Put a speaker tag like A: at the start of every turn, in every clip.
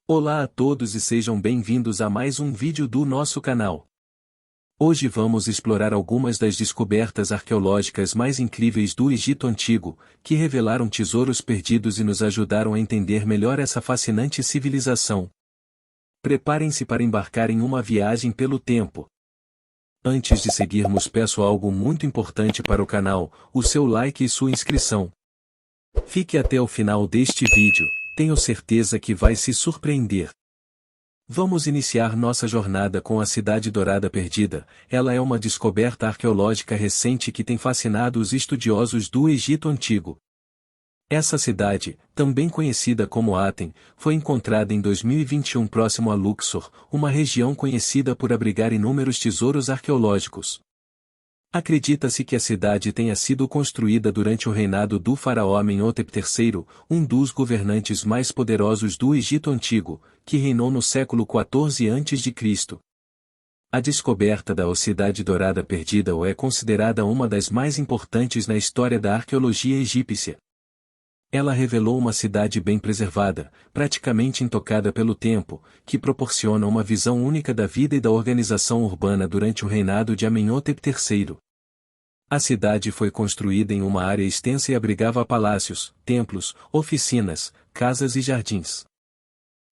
A: Olá a todos e sejam bem-vindos a mais um vídeo do nosso canal. Hoje vamos explorar algumas das descobertas arqueológicas mais incríveis do Egito Antigo, que revelaram tesouros perdidos e nos ajudaram a entender melhor essa fascinante civilização. Preparem-se para embarcar em uma viagem pelo tempo. Antes de seguirmos, peço algo muito importante para o canal, o seu like e sua inscrição. Fique até o final deste vídeo. Tenho certeza que vai se surpreender. Vamos iniciar nossa jornada com a Cidade Dourada Perdida. Ela é uma descoberta arqueológica recente que tem fascinado os estudiosos do Egito Antigo. Essa cidade, também conhecida como Aten, foi encontrada em 2021 próximo a Luxor, uma região conhecida por abrigar inúmeros tesouros arqueológicos. Acredita-se que a cidade tenha sido construída durante o reinado do faraó Amenhotep III, um dos governantes mais poderosos do Egito Antigo, que reinou no século XIV a.C. A descoberta da Cidade Dourada Perdida é considerada uma das mais importantes na história da arqueologia egípcia. Ela revelou uma cidade bem preservada, praticamente intocada pelo tempo, que proporciona uma visão única da vida e da organização urbana durante o reinado de Amenhotep III. A cidade foi construída em uma área extensa e abrigava palácios, templos, oficinas, casas e jardins.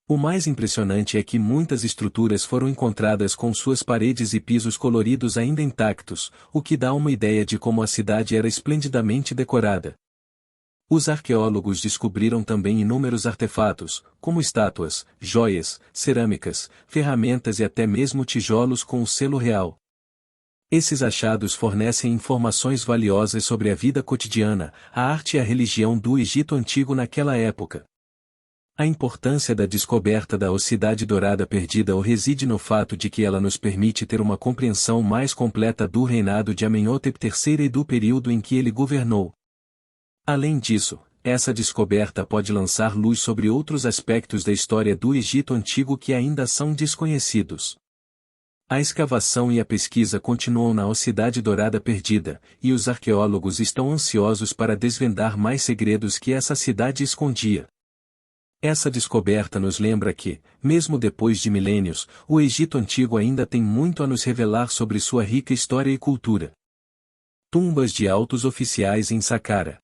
A: O mais impressionante é que muitas estruturas foram encontradas com suas paredes e pisos coloridos ainda intactos, o que dá uma ideia de como a cidade era esplendidamente decorada. Os arqueólogos descobriram também inúmeros artefatos, como estátuas, joias, cerâmicas, ferramentas e até mesmo tijolos com o selo real. Esses achados fornecem informações valiosas sobre a vida cotidiana, a arte e a religião do Egito Antigo naquela época. A importância da descoberta da Cidade Dourada Perdida reside no fato de que ela nos permite ter uma compreensão mais completa do reinado de Amenhotep III e do período em que ele governou. Além disso, essa descoberta pode lançar luz sobre outros aspectos da história do Egito Antigo que ainda são desconhecidos. A escavação e a pesquisa continuam na Cidade Dourada Perdida, e os arqueólogos estão ansiosos para desvendar mais segredos que essa cidade escondia. Essa descoberta nos lembra que, mesmo depois de milênios, o Egito Antigo ainda tem muito a nos revelar sobre sua rica história e cultura. Tumbas de altos oficiais em Saqqara.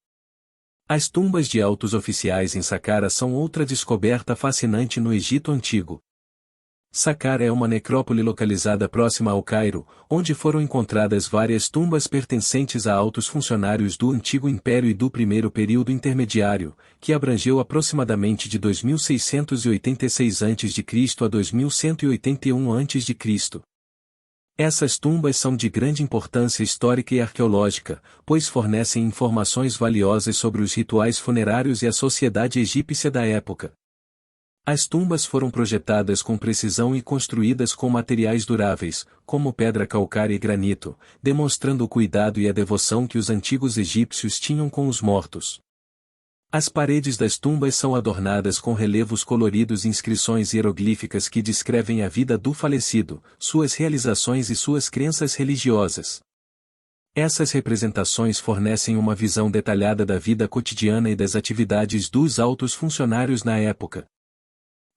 A: As tumbas de altos oficiais em Saqqara são outra descoberta fascinante no Egito Antigo. Saqqara é uma necrópole localizada próxima ao Cairo, onde foram encontradas várias tumbas pertencentes a altos funcionários do Antigo Império e do primeiro período intermediário, que abrangeu aproximadamente de 2686 a.C. a 2181 a.C. Essas tumbas são de grande importância histórica e arqueológica, pois fornecem informações valiosas sobre os rituais funerários e a sociedade egípcia da época. As tumbas foram projetadas com precisão e construídas com materiais duráveis, como pedra calcária e granito, demonstrando o cuidado e a devoção que os antigos egípcios tinham com os mortos. As paredes das tumbas são adornadas com relevos coloridos e inscrições hieroglíficas que descrevem a vida do falecido, suas realizações e suas crenças religiosas. Essas representações fornecem uma visão detalhada da vida cotidiana e das atividades dos altos funcionários na época.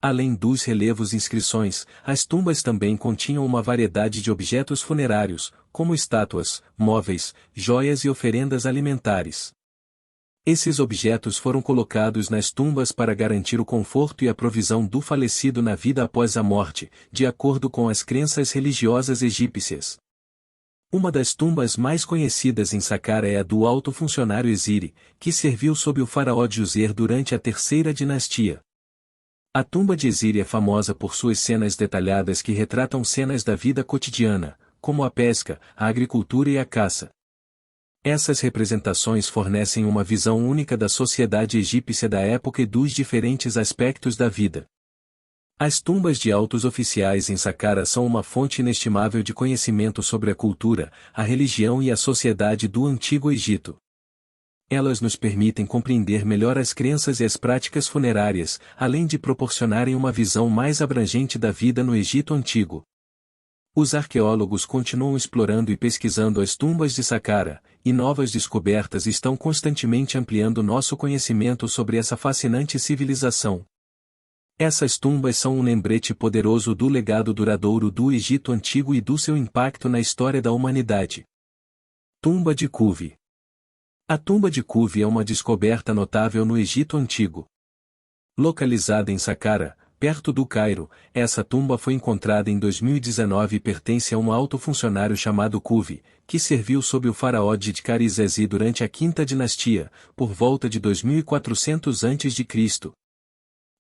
A: Além dos relevos e inscrições, as tumbas também continham uma variedade de objetos funerários, como estátuas, móveis, joias e oferendas alimentares. Esses objetos foram colocados nas tumbas para garantir o conforto e a provisão do falecido na vida após a morte, de acordo com as crenças religiosas egípcias. Uma das tumbas mais conhecidas em Saqqara é a do alto funcionário Eziri, que serviu sob o faraó Djoser durante a terceira dinastia. A tumba de Eziri é famosa por suas cenas detalhadas que retratam cenas da vida cotidiana, como a pesca, a agricultura e a caça. Essas representações fornecem uma visão única da sociedade egípcia da época e dos diferentes aspectos da vida. As tumbas de altos oficiais em Saqqara são uma fonte inestimável de conhecimento sobre a cultura, a religião e a sociedade do Antigo Egito. Elas nos permitem compreender melhor as crenças e as práticas funerárias, além de proporcionarem uma visão mais abrangente da vida no Egito Antigo. Os arqueólogos continuam explorando e pesquisando as tumbas de Saqqara, e novas descobertas estão constantemente ampliando nosso conhecimento sobre essa fascinante civilização. Essas tumbas são um lembrete poderoso do legado duradouro do Egito Antigo e do seu impacto na história da humanidade. Tumba de Khufu. A tumba de Khufu é uma descoberta notável no Egito Antigo. Localizada em Saqqara, perto do Cairo, essa tumba foi encontrada em 2019 e pertence a um alto funcionário chamado Khufu, que serviu sob o faraó Djedkar-Isesi durante a Quinta Dinastia, por volta de 2400 a.C.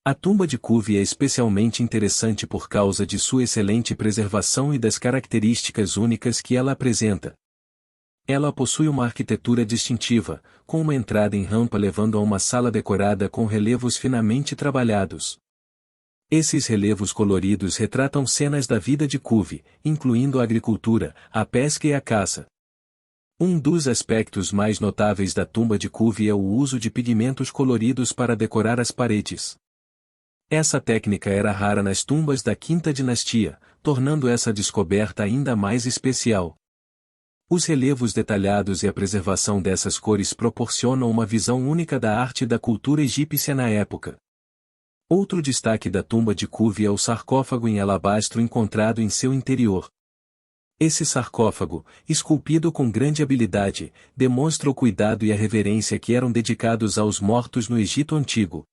A: A tumba de Khufu é especialmente interessante por causa de sua excelente preservação e das características únicas que ela apresenta. Ela possui uma arquitetura distintiva, com uma entrada em rampa levando a uma sala decorada com relevos finamente trabalhados. Esses relevos coloridos retratam cenas da vida de Khufu, incluindo a agricultura, a pesca e a caça. Um dos aspectos mais notáveis da tumba de Khufu é o uso de pigmentos coloridos para decorar as paredes. Essa técnica era rara nas tumbas da Quinta Dinastia, tornando essa descoberta ainda mais especial. Os relevos detalhados e a preservação dessas cores proporcionam uma visão única da arte e da cultura egípcia na época. Outro destaque da tumba de Khufu é o sarcófago em alabastro encontrado em seu interior. Esse sarcófago, esculpido com grande habilidade, demonstra o cuidado e a reverência que eram dedicados aos mortos no Egito Antigo.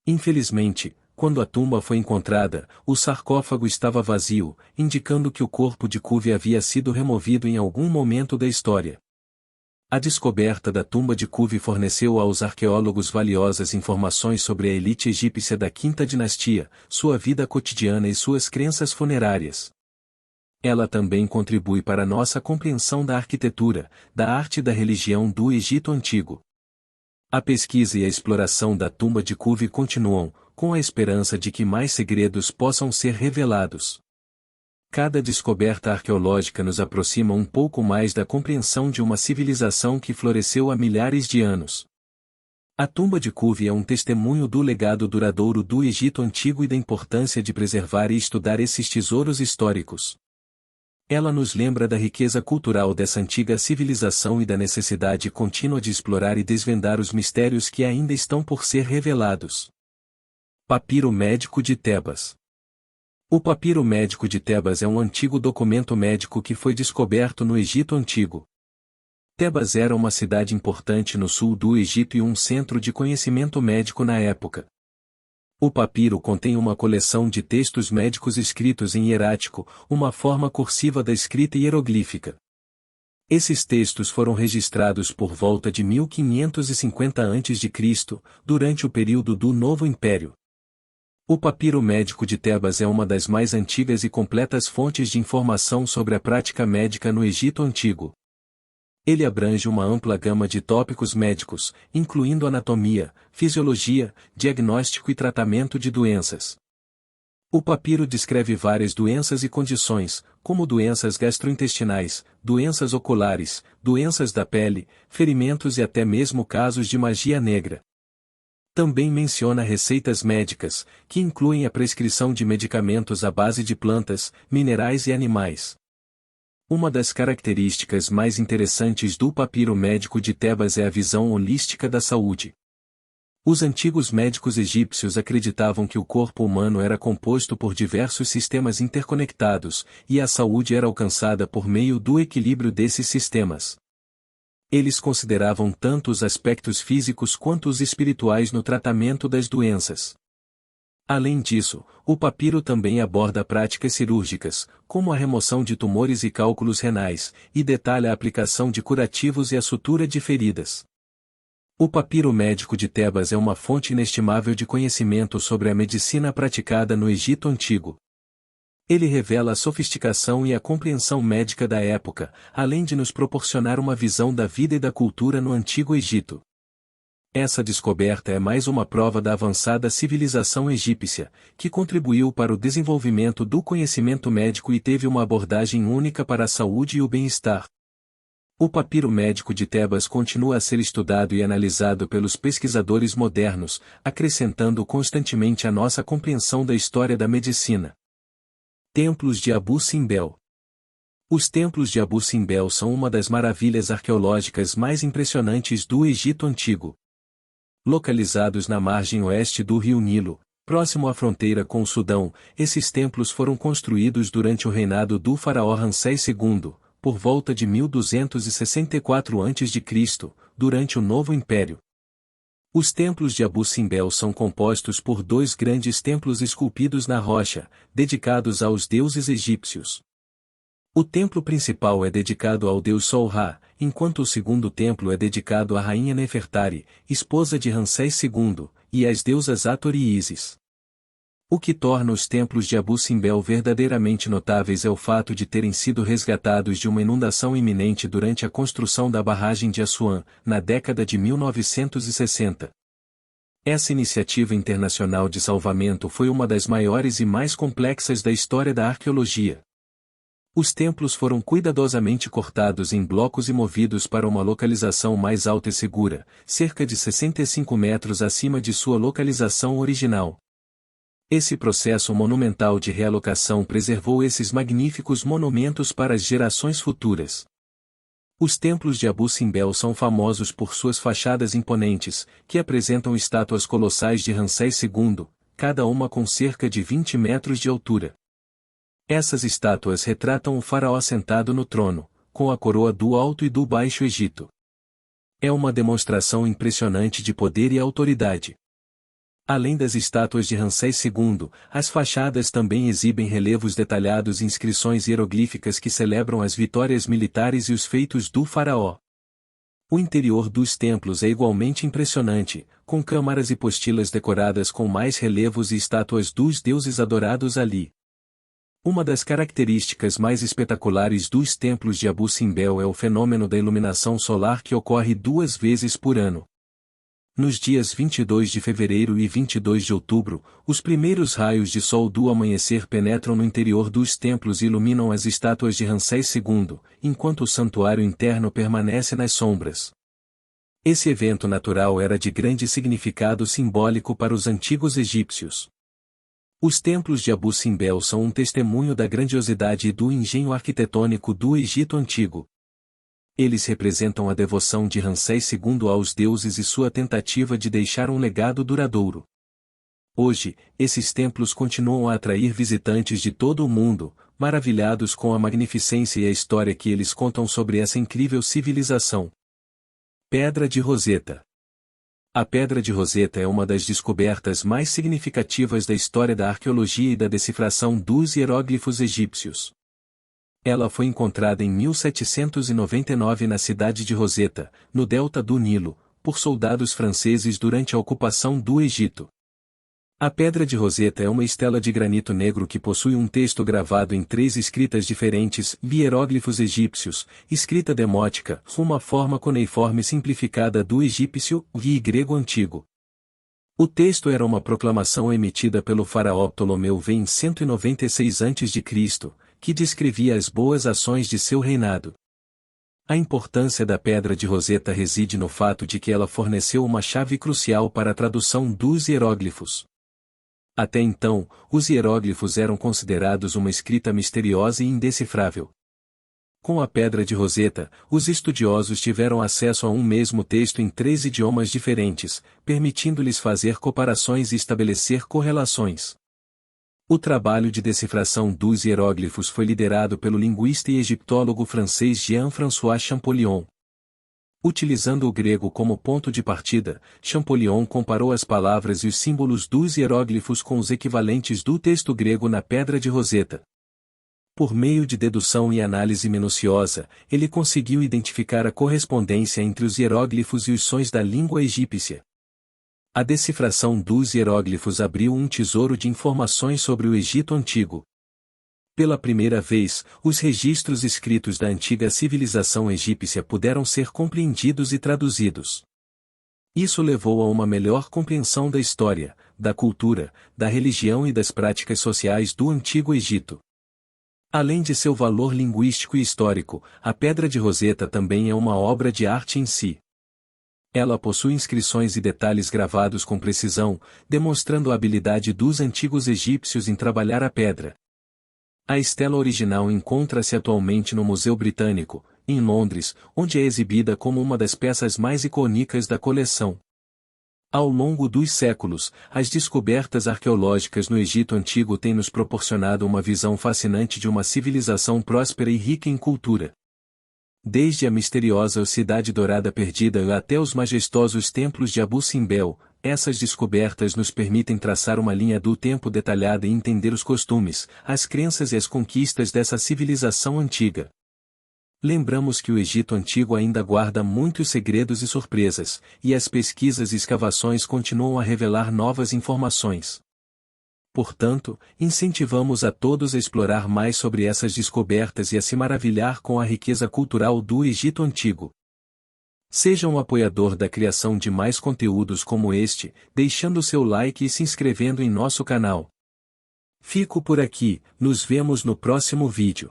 A: Infelizmente, quando a tumba foi encontrada, o sarcófago estava vazio, indicando que o corpo de Khufu havia sido removido em algum momento da história. A descoberta da tumba de Khufu forneceu aos arqueólogos valiosas informações sobre a elite egípcia da Quinta Dinastia, sua vida cotidiana e suas crenças funerárias. Ela também contribui para nossa compreensão da arquitetura, da arte e da religião do Egito Antigo. A pesquisa e a exploração da tumba de Khufu continuam, com a esperança de que mais segredos possam ser revelados. Cada descoberta arqueológica nos aproxima um pouco mais da compreensão de uma civilização que floresceu há milhares de anos. A tumba de Khufu é um testemunho do legado duradouro do Egito Antigo e da importância de preservar e estudar esses tesouros históricos. Ela nos lembra da riqueza cultural dessa antiga civilização e da necessidade contínua de explorar e desvendar os mistérios que ainda estão por ser revelados. Papiro médico de Tebas. O papiro médico de Tebas é um antigo documento médico que foi descoberto no Egito Antigo. Tebas era uma cidade importante no sul do Egito e um centro de conhecimento médico na época. O papiro contém uma coleção de textos médicos escritos em hierático, uma forma cursiva da escrita hieroglífica. Esses textos foram registrados por volta de 1550 a.C., durante o período do Novo Império. O papiro médico de Tebas é uma das mais antigas e completas fontes de informação sobre a prática médica no Egito Antigo. Ele abrange uma ampla gama de tópicos médicos, incluindo anatomia, fisiologia, diagnóstico e tratamento de doenças. O papiro descreve várias doenças e condições, como doenças gastrointestinais, doenças oculares, doenças da pele, ferimentos e até mesmo casos de magia negra. Também menciona receitas médicas, que incluem a prescrição de medicamentos à base de plantas, minerais e animais. Uma das características mais interessantes do papiro médico de Tebas é a visão holística da saúde. Os antigos médicos egípcios acreditavam que o corpo humano era composto por diversos sistemas interconectados, e a saúde era alcançada por meio do equilíbrio desses sistemas. Eles consideravam tanto os aspectos físicos quanto os espirituais no tratamento das doenças. Além disso, o papiro também aborda práticas cirúrgicas, como a remoção de tumores e cálculos renais, e detalha a aplicação de curativos e a sutura de feridas. O papiro médico de Tebas é uma fonte inestimável de conhecimento sobre a medicina praticada no Egito Antigo. Ele revela a sofisticação e a compreensão médica da época, além de nos proporcionar uma visão da vida e da cultura no Antigo Egito. Essa descoberta é mais uma prova da avançada civilização egípcia, que contribuiu para o desenvolvimento do conhecimento médico e teve uma abordagem única para a saúde e o bem-estar. O papiro médico de Tebas continua a ser estudado e analisado pelos pesquisadores modernos, acrescentando constantemente a nossa compreensão da história da medicina. Templos de Abu Simbel. Os templos de Abu Simbel são uma das maravilhas arqueológicas mais impressionantes do Egito Antigo. Localizados na margem oeste do rio Nilo, Próximo à fronteira com o Sudão, esses templos foram construídos durante o reinado do faraó Ramsés II, por volta de 1264 a.C., durante o Novo Império. Os templos de Abu Simbel são compostos por dois grandes templos esculpidos na rocha, dedicados aos deuses egípcios. O templo principal é dedicado ao deus Sol-Ra, enquanto o segundo templo é dedicado à rainha Nefertari, esposa de Ramsés II, e às deusas Hathor e Ísis. O que torna os templos de Abu Simbel verdadeiramente notáveis é o fato de terem sido resgatados de uma inundação iminente durante a construção da barragem de Assuã, na década de 1960. Essa iniciativa internacional de salvamento foi uma das maiores e mais complexas da história da arqueologia. Os templos foram cuidadosamente cortados em blocos e movidos para uma localização mais alta e segura, cerca de 65 metros acima de sua localização original. Esse processo monumental de realocação preservou esses magníficos monumentos para as gerações futuras. Os templos de Abu Simbel são famosos por suas fachadas imponentes, que apresentam estátuas colossais de Ramsés II, cada uma com cerca de 20 metros de altura. Essas estátuas retratam o faraó sentado no trono, com a coroa do Alto e do Baixo Egito. É uma demonstração impressionante de poder e autoridade. Além das estátuas de Ramsés II, as fachadas também exibem relevos detalhados e inscrições hieroglíficas que celebram as vitórias militares e os feitos do faraó. O interior dos templos é igualmente impressionante, com câmaras e postilas decoradas com mais relevos e estátuas dos deuses adorados ali. Uma das características mais espetaculares dos templos de Abu Simbel é o fenômeno da iluminação solar que ocorre 2 vezes por ano. Nos dias 22 de fevereiro e 22 de outubro, os primeiros raios de sol do amanhecer penetram no interior dos templos e iluminam as estátuas de Ramsés II, enquanto o santuário interno permanece nas sombras. Esse evento natural era de grande significado simbólico para os antigos egípcios. Os templos de Abu Simbel são um testemunho da grandiosidade e do engenho arquitetônico do Egito Antigo. Eles representam a devoção de Ramsés II aos deuses e sua tentativa de deixar um legado duradouro. Hoje, esses templos continuam a atrair visitantes de todo o mundo, maravilhados com a magnificência e a história que eles contam sobre essa incrível civilização. Pedra de Roseta. A Pedra de Roseta é uma das descobertas mais significativas da história da arqueologia e da decifração dos hieróglifos egípcios. Ela foi encontrada em 1799 na cidade de Roseta, no delta do Nilo, por soldados franceses durante a ocupação do Egito. A Pedra de Roseta é uma estela de granito negro que possui um texto gravado em 3 escritas diferentes, hieróglifos egípcios, escrita demótica, uma forma cuneiforme simplificada do egípcio e grego antigo. O texto era uma proclamação emitida pelo faraó Ptolomeu V em 196 a.C., que descrevia as boas ações de seu reinado. A importância da Pedra de Roseta reside no fato de que ela forneceu uma chave crucial para a tradução dos hieróglifos. Até então, os hieróglifos eram considerados uma escrita misteriosa e indecifrável. Com a Pedra de Roseta, os estudiosos tiveram acesso a um mesmo texto em 3 idiomas diferentes, permitindo-lhes fazer comparações e estabelecer correlações. O trabalho de decifração dos hieróglifos foi liderado pelo linguista e egiptólogo francês Jean-François Champollion. Utilizando o grego como ponto de partida, Champollion comparou as palavras e os símbolos dos hieróglifos com os equivalentes do texto grego na Pedra de Roseta. Por meio de dedução e análise minuciosa, ele conseguiu identificar a correspondência entre os hieróglifos e os sons da língua egípcia. A decifração dos hieróglifos abriu um tesouro de informações sobre o Egito Antigo. Pela primeira vez, os registros escritos da antiga civilização egípcia puderam ser compreendidos e traduzidos. Isso levou a uma melhor compreensão da história, da cultura, da religião e das práticas sociais do Antigo Egito. Além de seu valor linguístico e histórico, a Pedra de Roseta também é uma obra de arte em si. Ela possui inscrições e detalhes gravados com precisão, demonstrando a habilidade dos antigos egípcios em trabalhar a pedra. A estela original encontra-se atualmente no Museu Britânico, em Londres, onde é exibida como uma das peças mais icônicas da coleção. Ao longo dos séculos, as descobertas arqueológicas no Egito Antigo têm nos proporcionado uma visão fascinante de uma civilização próspera e rica em cultura. Desde a misteriosa Cidade Dourada Perdida até os majestosos templos de Abu Simbel, essas descobertas nos permitem traçar uma linha do tempo detalhada e entender os costumes, as crenças e as conquistas dessa civilização antiga. Lembramos que o Egito Antigo ainda guarda muitos segredos e surpresas, e as pesquisas e escavações continuam a revelar novas informações. Portanto, incentivamos a todos a explorar mais sobre essas descobertas e a se maravilhar com a riqueza cultural do Egito Antigo. Seja um apoiador da criação de mais conteúdos como este, deixando seu like e se inscrevendo em nosso canal. Fico por aqui, nos vemos no próximo vídeo.